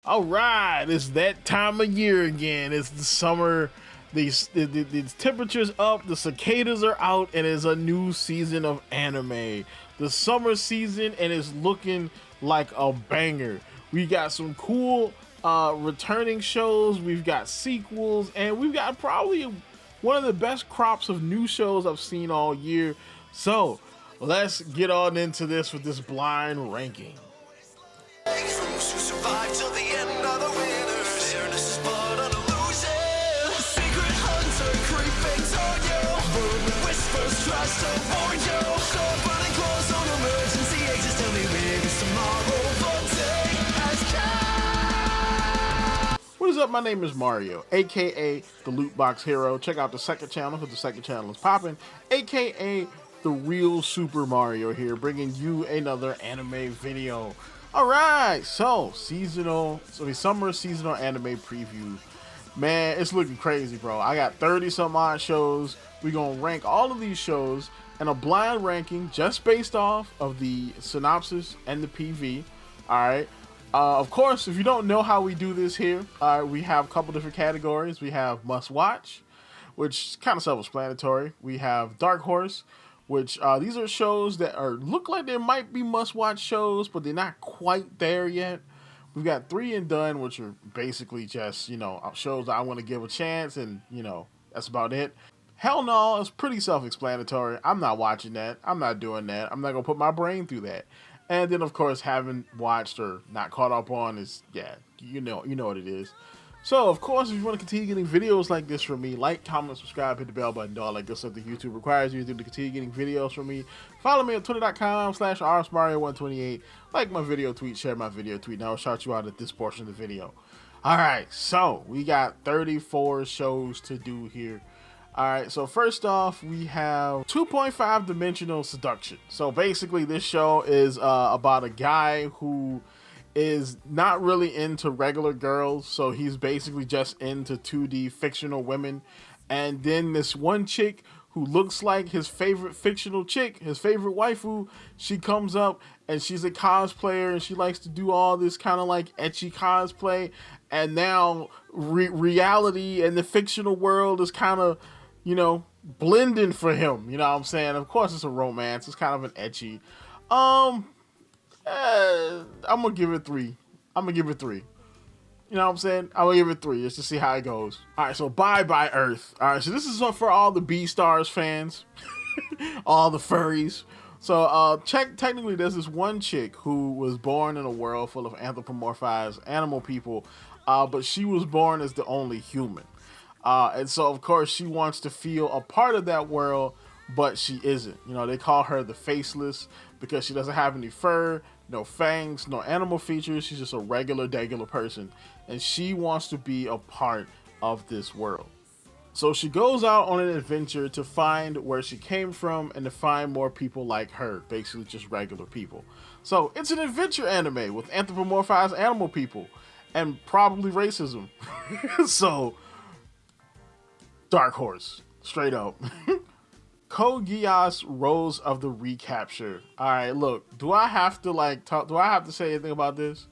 All right, it's that time of year again. It's the summer. The temperature's up, the cicadas are out, and it's a new season of anime. The summer season, and it's looking like a banger. We got some cool returning shows, we've got sequels, and we've got probably one of the best crops of new shows I've seen all year. So let's get on into this with this blind ranking. Those who survive till the end are the winners. Fairness is but an illusion. The secret hunter creeping toward you. Verbal whispers tries to warn you. Door burning close on emergency exits. Tell me where is tomorrow? The day has come. What is up? My name is Mario, aka the Loot Box Hero. Check out the second channel because the second channel is popping, aka the real Super Mario here, bringing you another anime video. All right, so summer seasonal anime preview. Man, it's looking crazy, bro. I got 30 some odd shows. We're gonna rank all of these shows in a blind ranking just based off of the synopsis and the PV. All right. Of course, if you don't know how we do this here, we have a couple different categories. We have must watch, which is kind of self-explanatory. We have Dark Horse, which these are shows that look like they might be must-watch shows, but they're not quite there yet. We've got 3 and Done, which are basically just, shows that I want to give a chance, and, that's about it. Hell no, it's pretty self-explanatory. I'm not watching that. I'm not doing that. I'm not going to put my brain through that. And then, of course, haven't watched or not caught up on is, yeah, you know what it is. So, of course, if you want to continue getting videos like this from me, like, comment, subscribe, hit the bell button, do all that good stuff that YouTube requires you to do to continue getting videos from me. Follow me on twitter.com/RSMario128. Like my video tweet, share my video tweet, and I'll shout you out at this portion of the video. All right, so we got 34 shows to do here. All right, so first off, we have 2.5 Dimensional Seduction. So basically, this show is about a guy who is not really into regular girls, so he's basically just into 2D fictional women. And then this one chick who looks like his favorite fictional chick, his favorite waifu, she comes up and she's a cosplayer and she likes to do all this kind of like ecchi cosplay. And now reality and the fictional world is kind of, blending for him. You know what I'm saying? Of course, it's a romance. It's kind of an ecchi. I'm gonna give it 3. You know what I'm saying? I'm gonna give it 3 just to see how it goes. All right, so Bye Bye Earth. All right, so this is for all the Beastars fans, all the furries. So technically, there's this one chick who was born in a world full of anthropomorphized animal people, but she was born as the only human. And so, of course, she wants to feel a part of that world, but she isn't. They call her the Faceless because she doesn't have any fur, no fangs, no animal features. She's just a regular person, and she wants to be a part of this world. So she goes out on an adventure to find where she came from and to find more people like her, basically just regular people. So it's an adventure anime with anthropomorphized animal people and probably racism. So Dark Horse, straight up. Code Geass Rose of the Recapture. All right, look, do I have to do I have to say anything about this?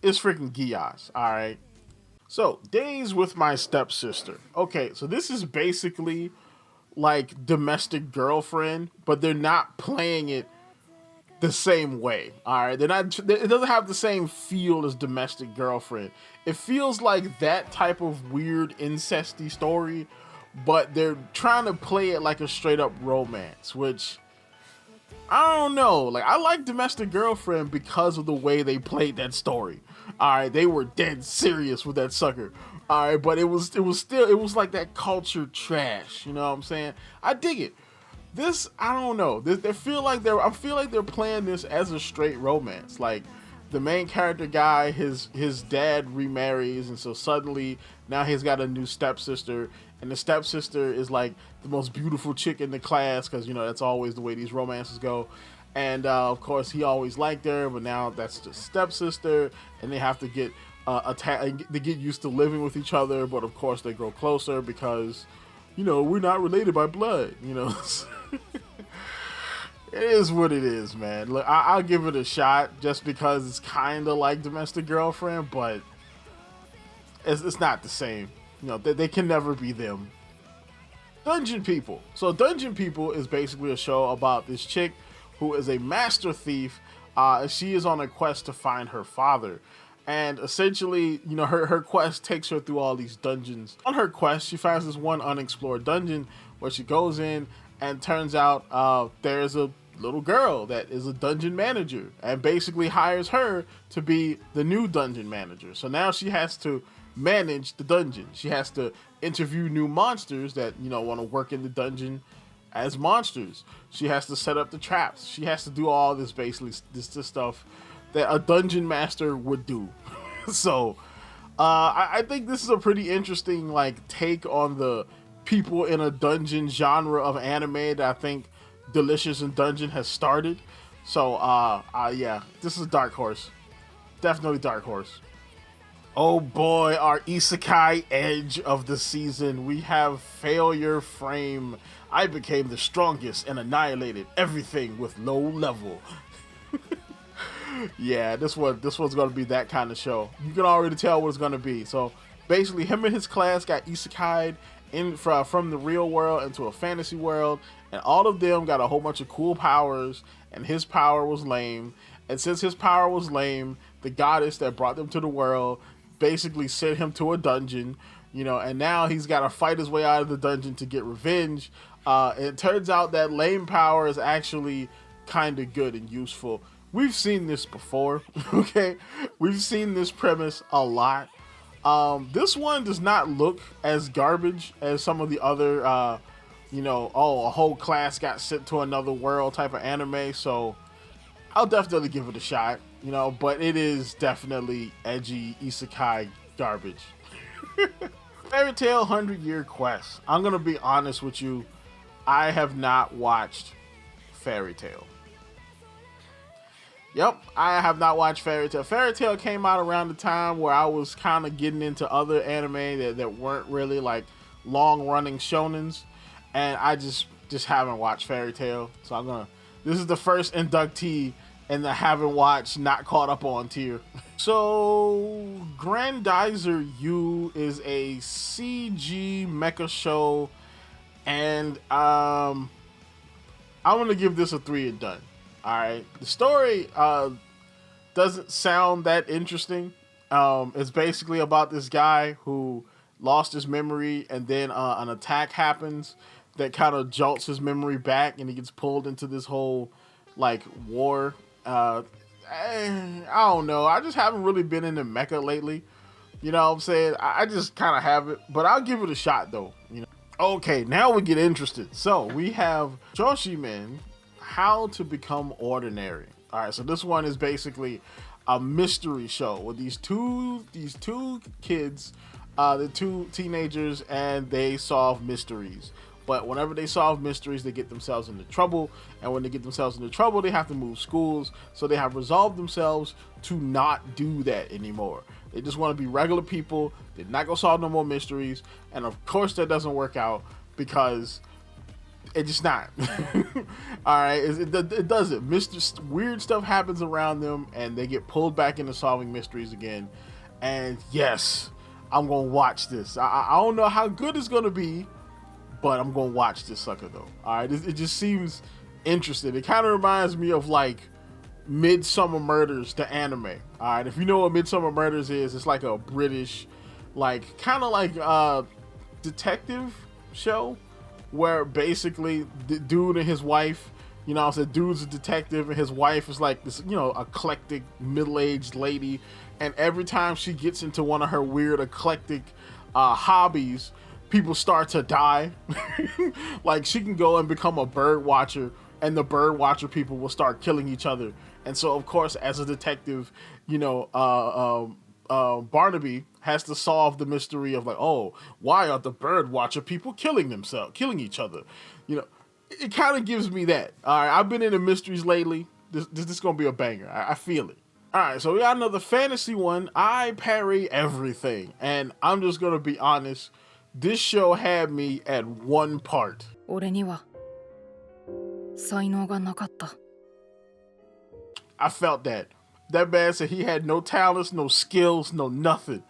It's freaking Geass, all right? So, Days with My Stepsister. Okay, so this is basically like Domestic Girlfriend, but they're not playing it the same way, all right? It doesn't have the same feel as Domestic Girlfriend. It feels like that type of weird incesty story, but they're trying to play it like a straight up romance, which I don't know. Like, I like Domestic Girlfriend because of the way they played that story. All right, they were dead serious with that sucker. All right, but it was like that culture trash. You know what I'm saying? I dig it. This, I don't know. I feel like they're playing this as a straight romance. Like, the main character guy, his dad remarries, and so suddenly now he's got a new stepsister, and the stepsister is like the most beautiful chick in the class, because that's always the way these romances go. And of course he always liked her, but now that's just stepsister, and they have to get they get used to living with each other, but of course they grow closer because we're not related by blood. It is what it is, man. Look, I'll give it a shot just because it's kind of like Domestic Girlfriend, but it's not the same. You know, they can never be them. Dungeon People. So Dungeon People is basically a show about this chick who is a master thief. She is on a quest to find her father. And essentially, you know, her quest takes her through all these dungeons. On her quest, she finds this one unexplored dungeon where she goes in and turns out there's a little girl that is a dungeon manager and basically hires her to be the new dungeon manager. So now she has to manage the dungeon. She has to interview new monsters that, you know, want to work in the dungeon as monsters. She has to set up the traps. She has to do all this, basically this stuff that a dungeon master would do. So I think this is a pretty interesting like take on the people in a dungeon genre of anime that I think Delicious in Dungeon has started. So yeah, this is Dark Horse. Definitely Dark Horse. Oh boy, our Isekai edge of the season. We have Failure Frame. I became the strongest and annihilated everything with low level. Yeah, this one's gonna be that kind of show. You can already tell what it's gonna be. So basically, him and his class got isekai'd from the real world into a fantasy world, and all of them got a whole bunch of cool powers, and his power was lame. And since his power was lame, the goddess that brought them to the world basically sent him to a dungeon, you know, and now he's got to fight his way out of the dungeon to get revenge. It turns out that lame power is actually kind of good and useful. We've seen this before, okay? We've seen this premise a lot. This one does not look as garbage as some of the other, you know, a whole class got sent to another world type of anime, so I'll definitely give it a shot, you know, but it is definitely edgy isekai garbage. Fairy Tail 100 Year Quest. I'm going to be honest with you. I have not watched Fairy Tail. Yep, I have not watched Fairy Tail. Fairy Tail came out around the time where I was kind of getting into other anime that weren't really like long-running shonens, and I just haven't watched Fairy Tail. So this is the first inductee in the haven't watched, not caught up on tier. So Grendizer U is a CG mecha show, and I'm gonna give this a 3 and done. All right, the story doesn't sound that interesting. It's basically about this guy who lost his memory, and then an attack happens that kind of jolts his memory back, and he gets pulled into this whole like war. I don't know. I just haven't really been into mecha lately. You know what I'm saying? I just kind of haven't, but I'll give it a shot though. You know. Okay, now we get interested. So we have SHOSHIMIN, How to Become Ordinary. All right, so this one is basically a mystery show with these two kids, the two teenagers, and they solve mysteries. But whenever they solve mysteries, they get themselves into trouble. And when they get themselves into trouble, they have to move schools. So they have resolved themselves to not do that anymore. They just want to be regular people. They're not going to solve no more mysteries. And of course, that doesn't work out because it's just not. All right, it doesn't. Weird stuff happens around them, and they get pulled back into solving mysteries again. And yes, I'm going to watch this. I don't know how good it's going to be, but I'm going to watch this sucker though. All right, it just seems interesting. It kind of reminds me of like Midsummer Murders, the anime. All right, if you know what Midsummer Murders is, it's like a British, like kind of like detective show where basically the dude and his wife, you know, so dude's a detective and his wife is like this, you know, eclectic middle-aged lady, and every time she gets into one of her weird eclectic hobbies, people start to die. Like she can go and become a bird watcher, and the bird watcher people will start killing each other. And so, of course, as a detective, you know, Barnaby has to solve the mystery of like, oh, why are the bird watcher people killing each other? You know, it kind of gives me that. All right, I've been into mysteries lately. This is gonna be a banger. I feel it. All right, so we got another fantasy one. I Parry Everything, and I'm just gonna be honest. This show had me at one part. 俺には才能がなかった。 I felt that. That man said he had no talents, no skills, no nothing.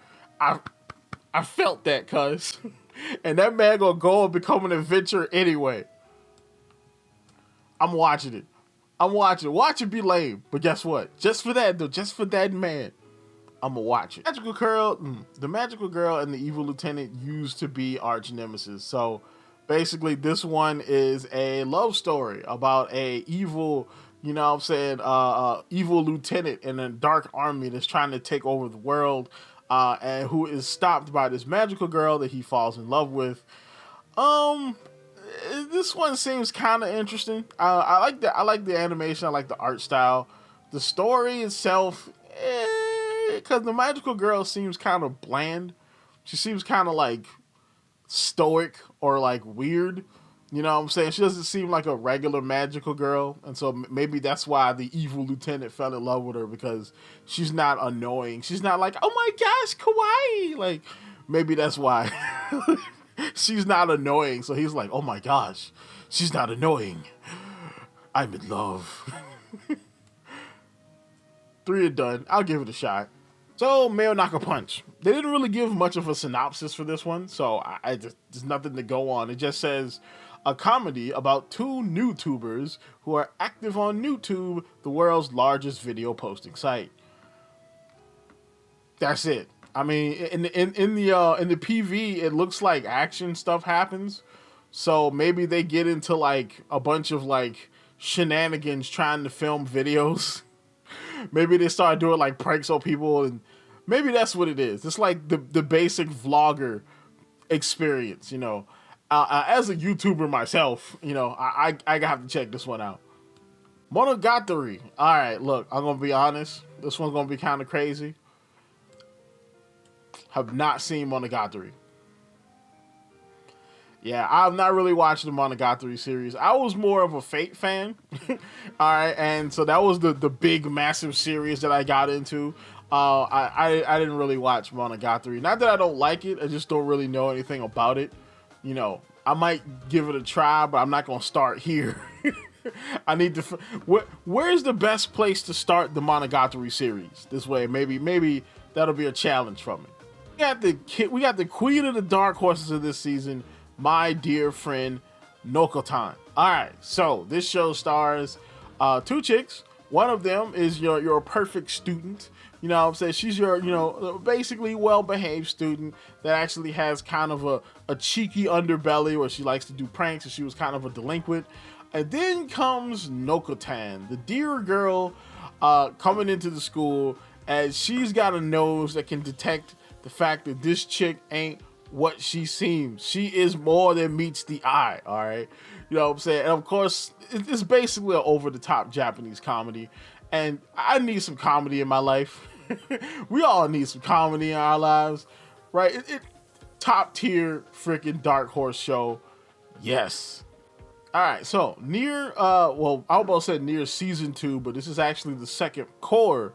I felt that, cuz. And that man gonna go and become an adventurer anyway. I'm watching it. I'm watching it. Watch it be lame. But guess what? Just for that, though, just for that man, I'm gonna watch it. Magical girl, the magical girl and the evil lieutenant used to be arch nemesis. So basically, this one is a love story about a evil, you know what I'm saying, evil lieutenant in a dark army that's trying to take over the world, and who is stopped by this magical girl that he falls in love with. This one seems kind of interesting. I like the animation. I like the art style. The story itself, because the magical girl seems kind of bland. She seems kind of like stoic or like weird. You know what I'm saying? She doesn't seem like a regular magical girl. And so maybe that's why the evil lieutenant fell in love with her, because she's not annoying. She's not like, oh my gosh, kawaii. Like, maybe that's why. She's not annoying. So he's like, oh my gosh, she's not annoying. I'm in love. 3 are done. I'll give it a shot. So, MAYONAKA Punch. They didn't really give much of a synopsis for this one, so there's nothing to go on. It just says, a comedy about 2 NewTubers who are active on YouTube, the world's largest video posting site. That's it. I mean, in the PV, it looks like action stuff happens. So maybe they get into like a bunch of like shenanigans trying to film videos. Maybe they start doing like pranks on people, and maybe that's what it is. It's like the basic vlogger experience, you know. As a YouTuber myself, you know, I have to check this one out. Monogatari. All right, look, I'm gonna be honest. This one's gonna be kind of crazy. Have not seen Monogatari. Yeah, I've not really watched the Monogatari series. I was more of a Fate fan. All right, and so that was the big, massive series that I got into. I didn't really watch Monogatari. Not that I don't like it, I just don't really know anything about it. You know, I might give it a try, but I'm not going to start here. I need to... Where's the best place to start the Monogatari series? This way, maybe that'll be a challenge from me. We got the queen of the dark horses of this season, my dear friend Nokotan. All right, so this show stars 2 chicks. One of them is your perfect student. You know what I'm saying? She's your, you know, basically well-behaved student that actually has kind of a cheeky underbelly where she likes to do pranks, and she was kind of a delinquent. And then comes Nokotan, the dear girl coming into the school, and she's got a nose that can detect the fact that this chick ain't what she seems. She is more than meets the eye, all right? You know what I'm saying? And of course, it's basically an over-the-top Japanese comedy, and I need some comedy in my life. We all need some comedy in our lives, right? Top-tier freaking Dark Horse show, yes. All right, so NieR, well, I almost said NieR Season 2, but this is actually the second core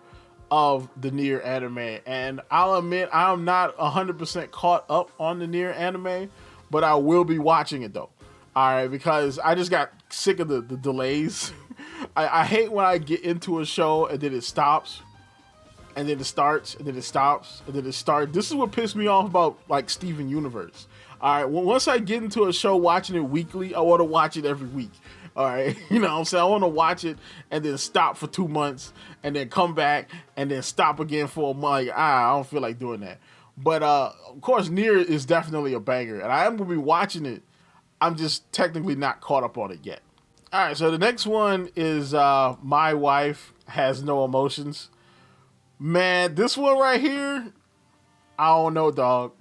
of the NieR anime, and I'll admit I'm not 100% caught up on the NieR anime, but I will be watching it though. All right, because I just got sick of the delays. I hate when I get into a show and then it stops, and then it starts, and then it stops, and then it starts. This is what pissed me off about like Steven Universe. All right, well, once I get into a show watching it weekly, I want to watch it every week. All right, you know what I'm saying? I want to watch it and then stop for 2 months and then come back and then stop again for a month. Like, I don't feel like doing that. But of course, NieR is definitely a banger, and I am going to be watching it. I'm just technically not caught up on it yet. All right, so the next one is My Wife Has No Emotions. Man, this one right here, I don't know, dog.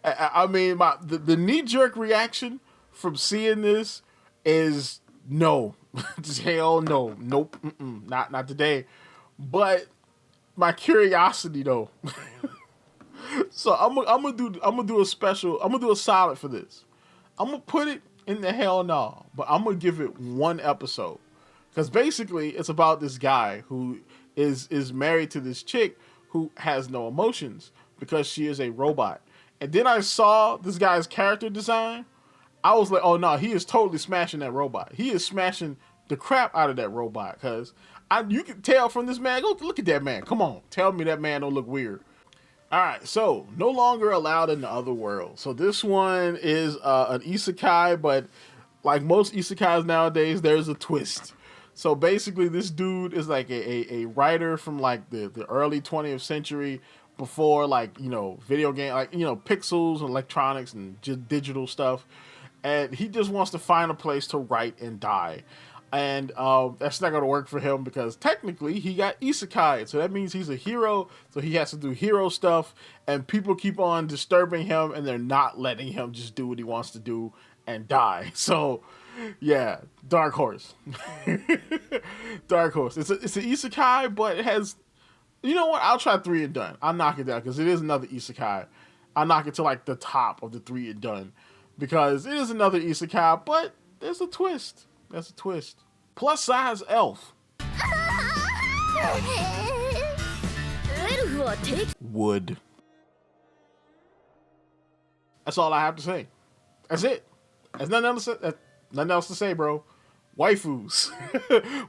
I mean, the knee-jerk reaction from seeing this is no. Just hell no. Nope. Not today. But my curiosity though. So I'm gonna do a special. I'm gonna do a solid for this. I'm gonna put it in the hell no, but I'm gonna give it 1 episode, because basically it's about this guy who is married to this chick who has no emotions because she is a robot. And then I saw this guy's character design. I was like, oh no, he is totally smashing that robot. He is smashing the crap out of that robot, because you can tell from this man. Go look at that man. Come on, tell me that man don't look weird. All right, so no longer allowed in the other world. So this one is an isekai, but like most isekais nowadays, there's a twist. So basically, this dude is like a writer from like the early 20th century, before like, you know, video game, like, you know, pixels and electronics and just digital stuff. And he just wants to find a place to write and die. And that's not going to work for him because technically he got isekai. So that means he's a hero. So he has to do hero stuff. And people keep on disturbing him and they're not letting him just do what he wants to do and die. So yeah, Dark Horse. Dark Horse. It's an isekai, but it has... You know what? I'll try 3 and done. I'll knock it down because it is another isekai. I'll knock it to like the top of the 3 and done because it is another isekai, but there's a twist. There's a twist. Plus size elf. Wood. That's all I have to say. That's it. There's nothing else to say, bro. Waifus.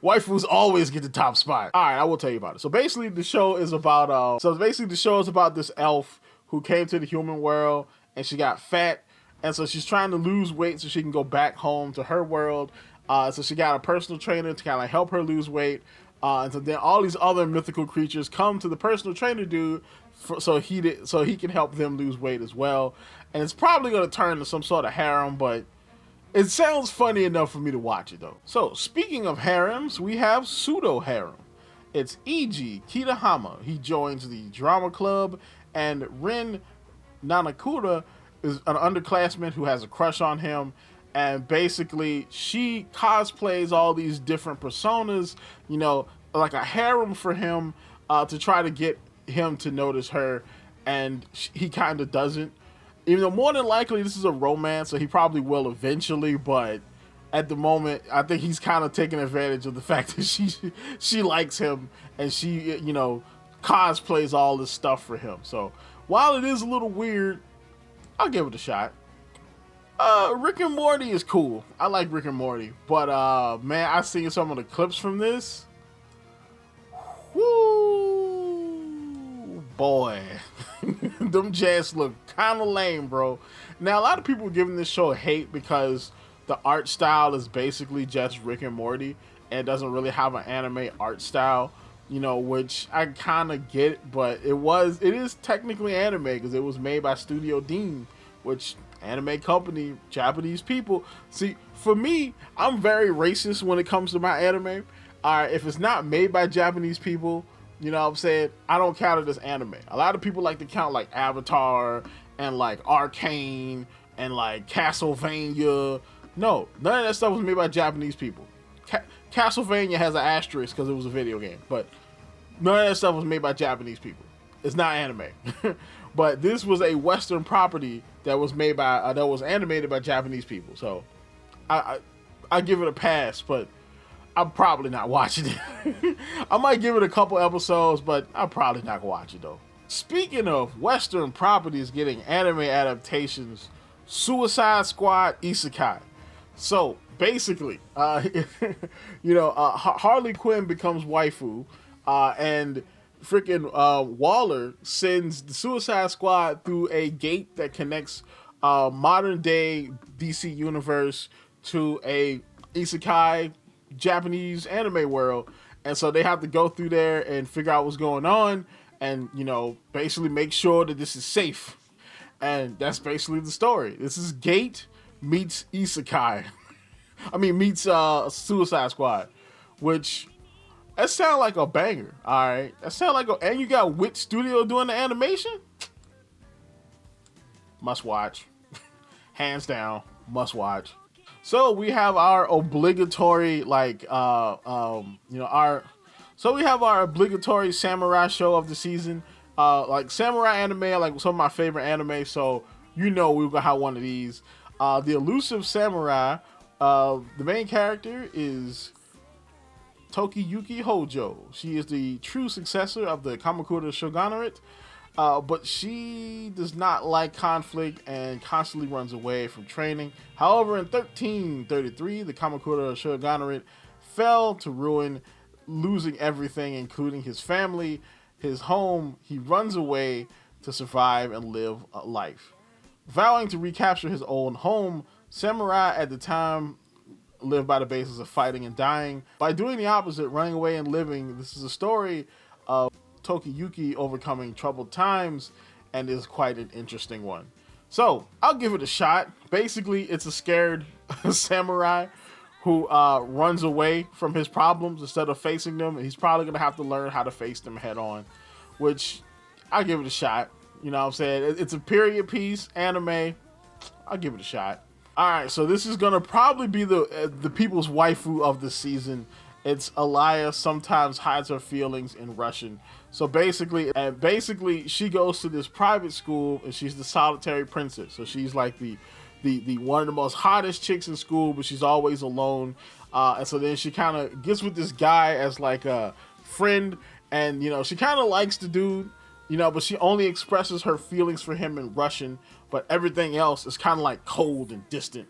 Waifus always get the top spot. All right, I will tell you about it. So basically the show is about this elf who came to the human world and she got fat, and so she's trying to lose weight so she can go back home to her world. So she got a personal trainer to kind of help her lose weight. And so then all these other mythical creatures come to the personal trainer dude so he can help them lose weight as well. And it's probably going to turn into some sort of harem, but it sounds funny enough for me to watch it though. So speaking of harems, we have Pseudo Harem. It's Eiji Kitahama. He joins the drama club, and Rin Nanakura is an underclassman who has a crush on him. And basically, she cosplays all these different personas, you know, like a harem for him to try to get him to notice her. And he kind of doesn't. Even though more than likely this is a romance, so he probably will eventually. But at the moment, I think he's kind of taking advantage of the fact that she likes him and she, you know, cosplays all this stuff for him. So while it is a little weird, I'll give it a shot. Rick and Morty is cool. I like Rick and Morty, but man, I've seen some of the clips from this. Woo, boy, them jazz look kind of lame, bro. Now a lot of people are giving this show hate because the art style is basically just Rick and Morty and doesn't really have an anime art style, you know, which I kind of get, but it is technically anime because it was made by Studio Dean, which anime company, Japanese people. See, for me, I'm very racist when it comes to my anime. If it's not made by Japanese people, you know what I'm saying, I don't count it as anime. A lot of people like to count like Avatar and like Arcane and like Castlevania. No, none of that stuff was made by Japanese people. Castlevania has an asterisk because it was a video game, but none of that stuff was made by Japanese people. It's not anime. But this was a Western property that was made by that was animated by Japanese people. So I give it a pass, but I'm probably not watching it. I might give it a couple episodes, but I'm probably not gonna watch it though. Speaking of Western properties getting anime adaptations, Suicide Squad Isekai. So basically, you know, Harley Quinn becomes waifu, and freaking Waller sends the Suicide Squad through a gate that connects modern day DC universe to a isekai Japanese anime world, and so they have to go through there and figure out what's going on, and you know, basically make sure that this is safe. And that's basically the story. This is Gate meets isekai. I mean, meets Suicide Squad, which that sounds like a banger. All right, that sounds like and you got Wit Studio doing the animation. Must watch, hands down, must watch. So we have our obligatory like you know, we have our obligatory samurai show of the season. Like samurai anime are like some of my favorite anime, so you know we're gonna have one of these. The Elusive Samurai. The main character is Tokiyuki Hojo. She is the true successor of the Kamakura Shogunate, but she does not like conflict and constantly runs away from training. However, in 1333, the Kamakura Shogunate fell to ruin, losing everything, including his family, his home. He runs away to survive and live a life. Vowing to recapture his old home, Samurai at the time lived by the basis of fighting and dying. By doing the opposite, running away and living, this is a story of Tokiyuki overcoming troubled times and is quite an interesting one. So, I'll give it a shot. Basically, it's a scared samurai who runs away from his problems instead of facing them. And he's probably going to have to learn how to face them head on, which I'll give it a shot. You know what I'm saying? It's a period piece, anime. I'll give it a shot. All right, so this is going to probably be the people's waifu of the season. It's Alya sometimes hides her feelings in Russian. So basically, she goes to this private school and she's the solitary princess. So she's like the one of the most hottest chicks in school, but she's always alone. And so then she kind of gets with this guy as like a friend, and you know she kind of likes the dude, you know, but she only expresses her feelings for him in Russian. But everything else is kind of like cold and distant.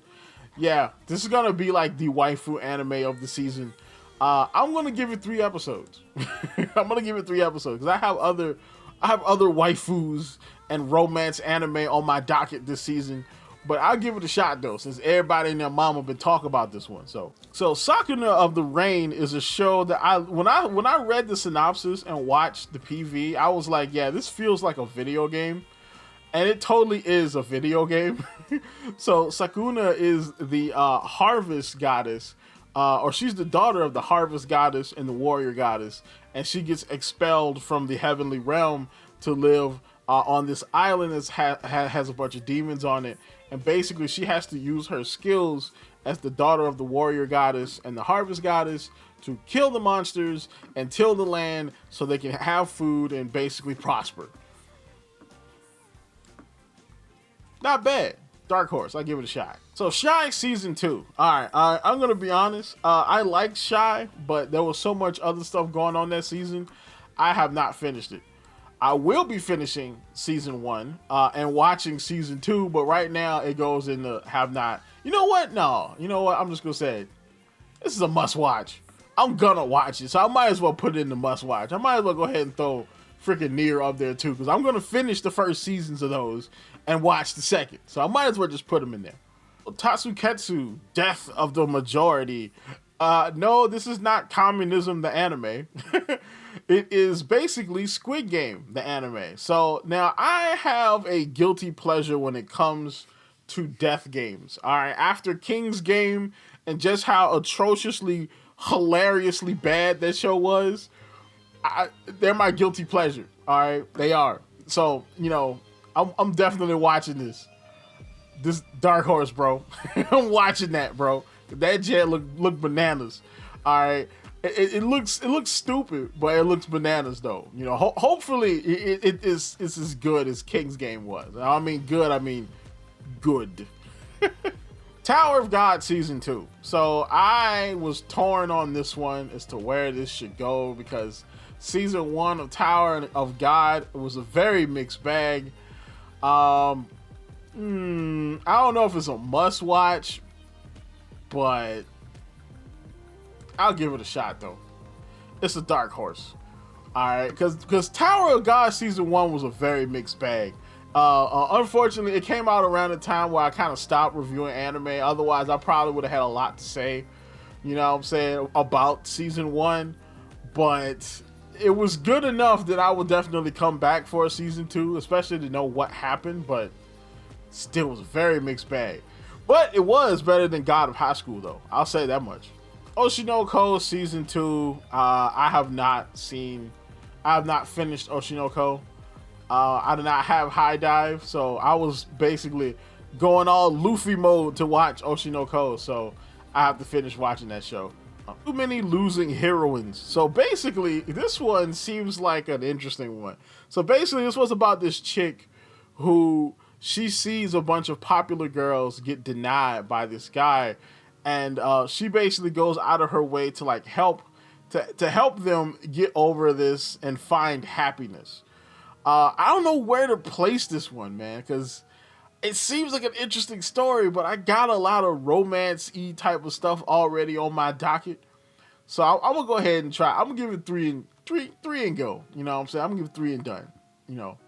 Yeah, this is gonna be like the waifu anime of the season. I'm gonna give it 3 episodes. I'm gonna give it 3 episodes because I have other waifus and romance anime on my docket this season. But I'll give it a shot though, since everybody and their mama been talking about this one. So Sakuna of the Rain is a show that when I read the synopsis and watched the PV, I was like, yeah, this feels like a video game. And it totally is a video game. So Sakuna is the harvest goddess, or she's the daughter of the harvest goddess and the warrior goddess. And she gets expelled from the heavenly realm to live on this island that has a bunch of demons on it. And basically she has to use her skills as the daughter of the warrior goddess and the harvest goddess to kill the monsters and till the land so they can have food and basically prosper. Not bad. Dark Horse. I'll give it a shot. So Shy season 2. Alright, I'm gonna be honest. I liked Shy, but there was so much other stuff going on that season. I have not finished it. I will be finishing season 1 and watching season 2, but right now it goes into have not. You know what? No. You know what? I'm just gonna say it. This is a must watch. I'm gonna watch it, so I might as well put it in the must watch. I might as well go ahead and throw freaking NieR up there too, because I'm gonna finish the first seasons of those and watch the second. So I might as well just put them in there. Tasuketsu, Death of the Majority. No, this is not Communism, the anime. It is basically Squid Game, the anime. So now I have a guilty pleasure when it comes to death games. All right, after King's Game and just how atrociously, hilariously bad that show was, they're my guilty pleasure. All right, they are. So you know, I'm definitely watching this Dark Horse, bro. I'm watching that, bro. That jet look bananas. All right, it looks stupid, but it looks bananas though. You know, hopefully it is as good as King's Game was. I mean good. I mean good. Tower of God season 2. So I was torn on this one as to where this should go because season 1 of Tower of God was a very mixed bag. I don't know if it's a must watch, but I'll give it a shot though. It's a Dark Horse. Alright, because Tower of God season 1 was a very mixed bag. Unfortunately, it came out around the time where I kind of stopped reviewing anime. Otherwise, I probably would have had a lot to say, you know what I'm saying, about season 1. But it was good enough that I would definitely come back for a season 2, especially to know what happened. But still was a very mixed bag. But it was better than God of High School, though. I'll say that much. Oshinoko season 2. I have not finished Oshinoko. I did not have High Dive, so I was basically going all Luffy mode to watch Oshinoko, so I have to finish watching that show. Too many losing heroines. So basically, this one seems like an interesting one. So basically, this was about this chick who she sees a bunch of popular girls get denied by this guy, and she basically goes out of her way to like help them get over this and find happiness. I don't know where to place this one, man, because it seems like an interesting story, but I got a lot of romance-y type of stuff already on my docket. So I'm gonna go ahead and try. I'm gonna give it three and go. You know what I'm saying? I'm gonna give it 3 and done. You know,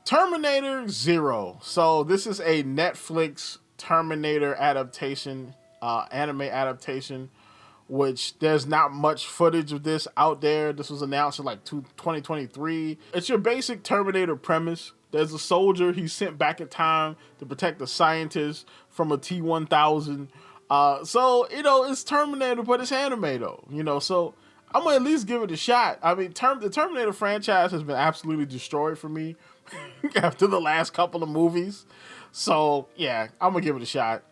Terminator Zero. So this is a Netflix Terminator adaptation, anime adaptation, which there's not much footage of this out there. This was announced in like 2023. It's your basic Terminator premise. There's a soldier, he's sent back in time to protect a scientist from a T-1000. So, you know, it's Terminator, but it's anime though, you know, so I'm gonna at least give it a shot. I mean, the Terminator franchise has been absolutely destroyed for me after the last couple of movies. So, yeah, I'm gonna give it a shot.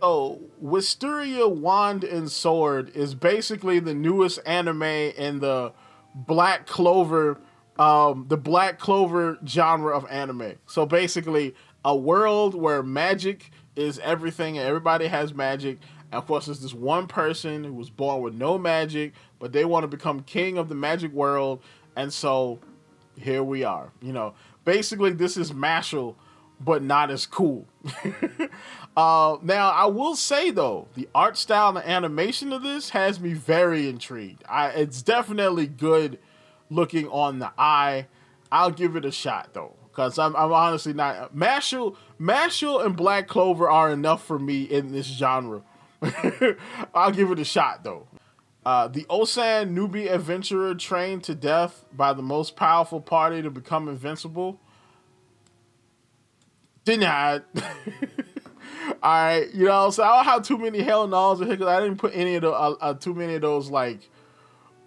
So, Wistoria Wand and Sword is basically the newest anime in the Black Clover genre of anime. So basically, a world where magic is everything and everybody has magic. And of course, there's this one person who was born with no magic, but they want to become king of the magic world. And so here we are. You know, basically, this is Mashal, but not as cool. Now, I will say, though, the art style and animation of this has me very intrigued. It's definitely good looking on the eye. I'll give it a shot though, because I'm honestly not. Mashal and Black Clover are enough for me in this genre. I'll give it a shot though. The Ossan Newbie adventurer trained to death by the most powerful party to become invincible. Denied. Alright, you know, so I don't have too many hell no's in here because I didn't put any of the too many of those like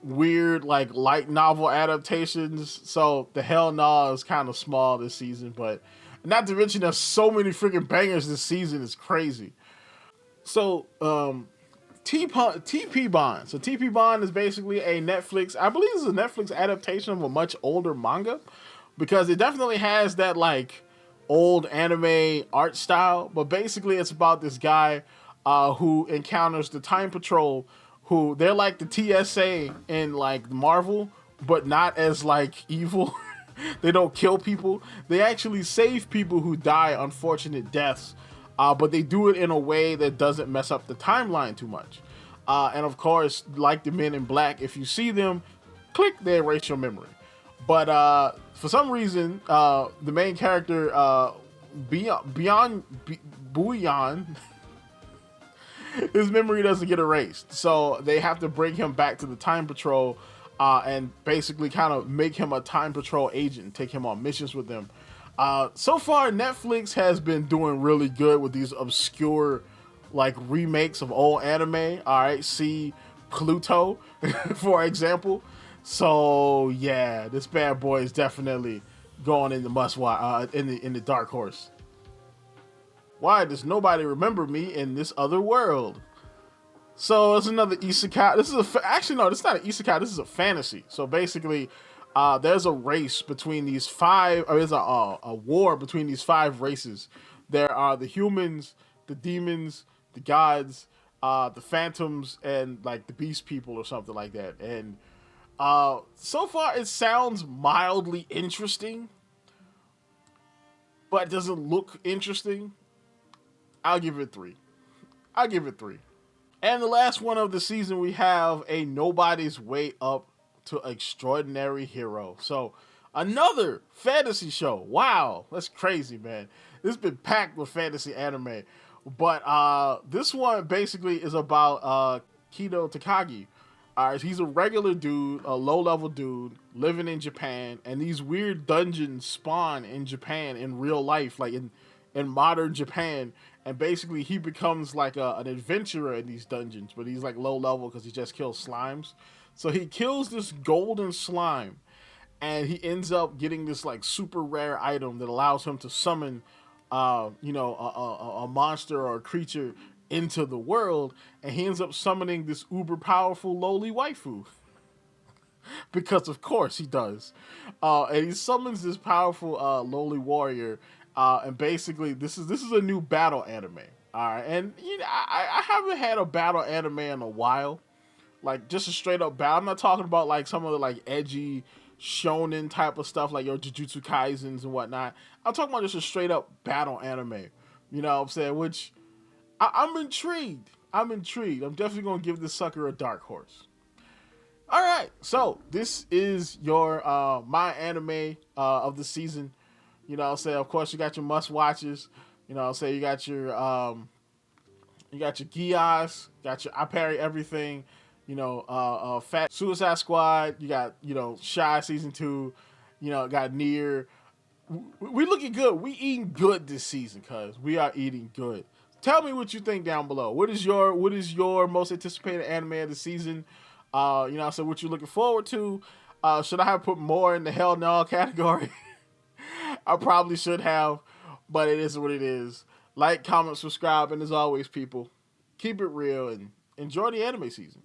weird like light novel adaptations, so the hell no is kind of small this season, but not to mention there's so many freaking bangers this season, it's crazy. So TP Bond. So TP Bond is basically a Netflix, I believe it's a Netflix adaptation of a much older manga, because it definitely has that like old anime art style, but basically it's about this guy who encounters the Time Patrol, who they're like the TSA in like Marvel, but not as like evil. They don't kill people. They actually save people who die unfortunate deaths, but they do it in a way that doesn't mess up the timeline too much. And of course, like the Men in Black, if you see them, click, they erase your memory. But for some reason, the main character, Bouillon, his memory doesn't get erased, so they have to bring him back to the Time Patrol and basically kind of make him a Time Patrol agent, take him on missions with them. So far, Netflix has been doing really good with these obscure like remakes of old anime. All right, see Pluto, for example. So yeah, this bad boy is definitely going in the must watch in the dark horse. Why does nobody remember me in this other world? So it's another isekai. This is actually no, this is not an isekai. This is a fantasy. So basically, there's a race between these five. Or there's a war between these five races. There are the humans, the demons, the gods, the phantoms, and like the beast people or something like that. And so far, it sounds mildly interesting, but it doesn't look interesting. I'll give it 3. And the last one of the season, we have a Nobody's Way Up to Extraordinary Hero. So another fantasy show. Wow, that's crazy, man. This has been packed with fantasy anime. But this one basically is about Kido Takagi. He's a regular dude, a low-level dude, living in Japan, and these weird dungeons spawn in Japan in real life, like in modern Japan. And basically, he becomes like an adventurer in these dungeons, but he's like low level because he just kills slimes. So he kills this golden slime, and he ends up getting this like super rare item that allows him to summon, a monster or a creature into the world. And he ends up summoning this uber powerful lowly waifu. Because of course he does. And he summons this powerful lowly warrior. And basically, this is a new battle anime. All right, and you know, I haven't had a battle anime in a while, like just a straight up battle. I'm not talking about like some of the like edgy shonen type of stuff, like your Jujutsu Kaisens and whatnot. I'm talking about just a straight up battle anime. You know what I'm saying? Which I'm intrigued. I'm definitely gonna give this sucker a dark horse. All right, so this is your my anime of the season. You know what I'm saying? Of course, you got your must watches. You know what I'm saying? You got your Geass, got your I Parry Everything, Fat Suicide Squad, you got, Shy Season 2, got NieR. We looking good. We eating good this season, cuz. We are eating good. Tell me what you think down below. What is your most anticipated anime of the season? So what you looking forward to? Should I have put more in the hell no category? I probably should have, but it is what it is. Like, comment, subscribe, and as always, people, keep it real and enjoy the anime season.